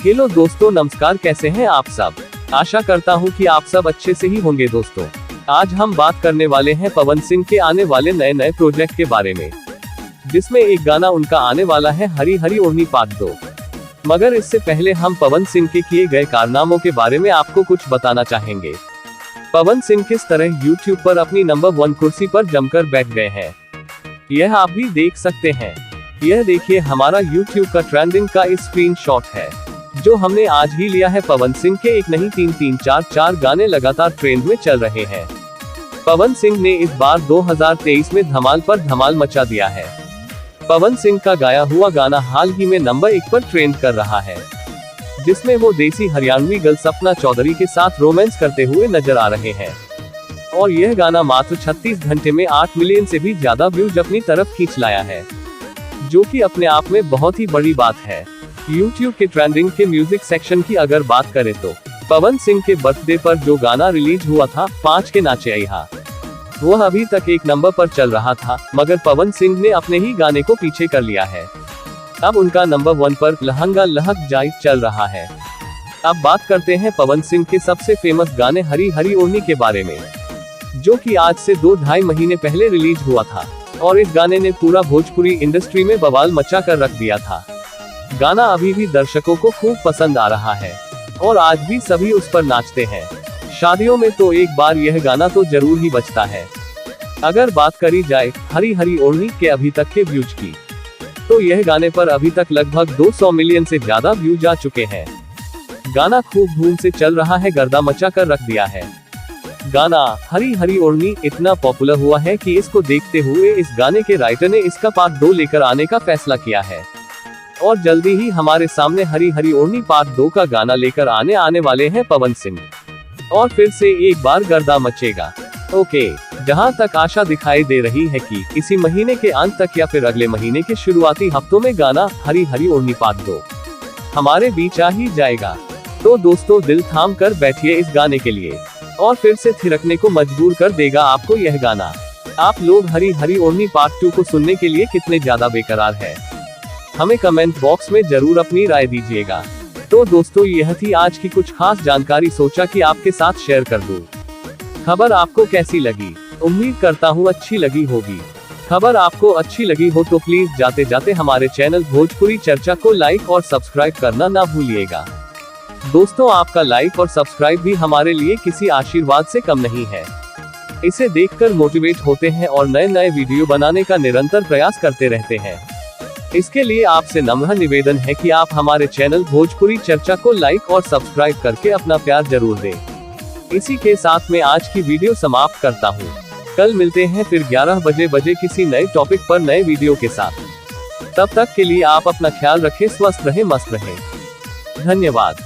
Hello दोस्तों, नमस्कार। कैसे हैं आप सब? आशा करता हूं कि आप सब अच्छे से ही होंगे। दोस्तों, आज हम बात करने वाले हैं पवन सिंह के आने वाले नए प्रोजेक्ट के बारे में, जिसमें एक गाना उनका आने वाला है, हरी हरी ओढ़नी पार्ट 2। मगर इससे पहले हम पवन सिंह के किए गए कारनामों के बारे में आपको कुछ बताना चाहेंगे। पवन सिंह किस तरह YouTube पर अपनी नंबर 1 कुर्सी पर जमकर बैठ गए हैं, यह आप भी देख सकते हैं। यह देखिए, हमारा YouTube का ट्रेंडिंग का स्क्रीनशॉट है, जो हमने आज ही लिया है। पवन सिंह के एक नहीं 3 4 गाने लगातार ट्रेंड में चल रहे हैं। पवन सिंह ने इस बार 2023 में धमाल पर धमाल मचा दिया है। पवन सिंह का गाया हुआ गाना हाल ही में नंबर 1 पर ट्रेंड कर रहा है, जिसमें वो देसी हरियाणवी गर्ल सपना चौधरी के साथ रोमांस करते हुए नजर आ रहे हैं। और यह गाना मात्र 36 घंटे में 8 मिलियन से भी ज्यादा व्यूज अपनी तरफ खींच लाया है, जो कि अपने आप में बहुत ही बड़ी बात है। YouTube के ट्रेंडिंग के म्यूजिक सेक्शन की अगर बात करें तो पवन सिंह के बर्थडे पर जो गाना रिलीज हुआ था, 5 के नाचे आइहा, वह अभी तक 1 नंबर पर चल रहा था। मगर पवन सिंह ने अपने ही गाने को पीछे कर लिया है। अब उनका नंबर 1 पर लहंगा लहक जाए चल रहा है। अब बात करते हैं पवन सिंह के सबसे फेमस गाने हरी हरी ओढ़नी के बारे में, जो कि आज से 2-2.5 महीने पहले रिलीज हुआ था। और इस गाने ने पूरा भोजपुरी इंडस्ट्री में बवाल मचा कर रख दिया था। गाना अभी भी दर्शकों को खूब पसंद आ रहा है और आज भी सभी उस पर नाचते हैं। शादियों में तो एक बार यह गाना तो जरूर ही बजता है। अगर बात करी जाए हरी हरी ओढ़नी के अभी तक के व्यूज की, तो यह गाने पर अभी तक लगभग 200 मिलियन से ज्यादा व्यूज आ चुके हैं। गाना खूब धूम से चल रहा है, गर्दा मचा कर रख दिया है। गाना हरी हरी ओढ़नी इतना पॉपुलर हुआ है कि इसको देखते हुए इस गाने के राइटर ने इसका पार्ट 2 लेकर आने का फैसला किया है। और जल्दी ही हमारे सामने हरी हरी ओढ़नी पार्ट 2 का गाना लेकर आने वाले हैं पवन सिंह, और फिर से एक बार गर्दा मचेगा। ओके, जहां तक आशा दिखाई दे रही है कि इसी महीने के अंत तक या फिर अगले महीने के शुरुआती हफ्तों में गाना हरी हरी ओढ़नी पार्ट 2 हमारे बीच आ ही जाएगा। तो दोस्तों, दिल थाम कर बैठिए इस गाने के लिए, और फिर से थिरकने को मजबूर कर देगा आपको यह गाना। आप लोग हरी हरी ओढ़नी पार्ट 2 को सुनने के लिए कितने ज्यादा बेकरार हैं? हमें कमेंट बॉक्स में जरूर अपनी राय दीजिएगा। तो दोस्तों, यह थी आज की कुछ खास जानकारी, सोचा कि आपके साथ शेयर कर दूं। खबर आपको कैसी लगी? उम्मीद करता हूं अच्छी लगी होगी। खबर आपको अच्छी लगी हो तो प्लीज जाते जाते हमारे चैनल भोजपुरी चर्चा को लाइक और सब्सक्राइब करना ना भूलिएगा। दोस्तों, आपका लाइक और सब्सक्राइब भी हमारे लिए किसी आशीर्वाद से कम नहीं है। इसे देखकर मोटिवेट होते हैं और नए वीडियो बनाने का निरंतर प्रयास करते रहते हैं। इसके लिए आपसे नम्र निवेदन है कि आप हमारे चैनल भोजपुरी चर्चा को लाइक और सब्सक्राइब करके अपना प्यार जरूर दें। इसी के साथ मैं आज की वीडियो समाप्त करता हूँ। कल मिलते हैं फिर 11 बजे किसी नए टॉपिक पर नए वीडियो के साथ। तब तक के लिए आप अपना ख्याल रखें, स्वस्थ रहें, मस्त रहें। धन्यवाद।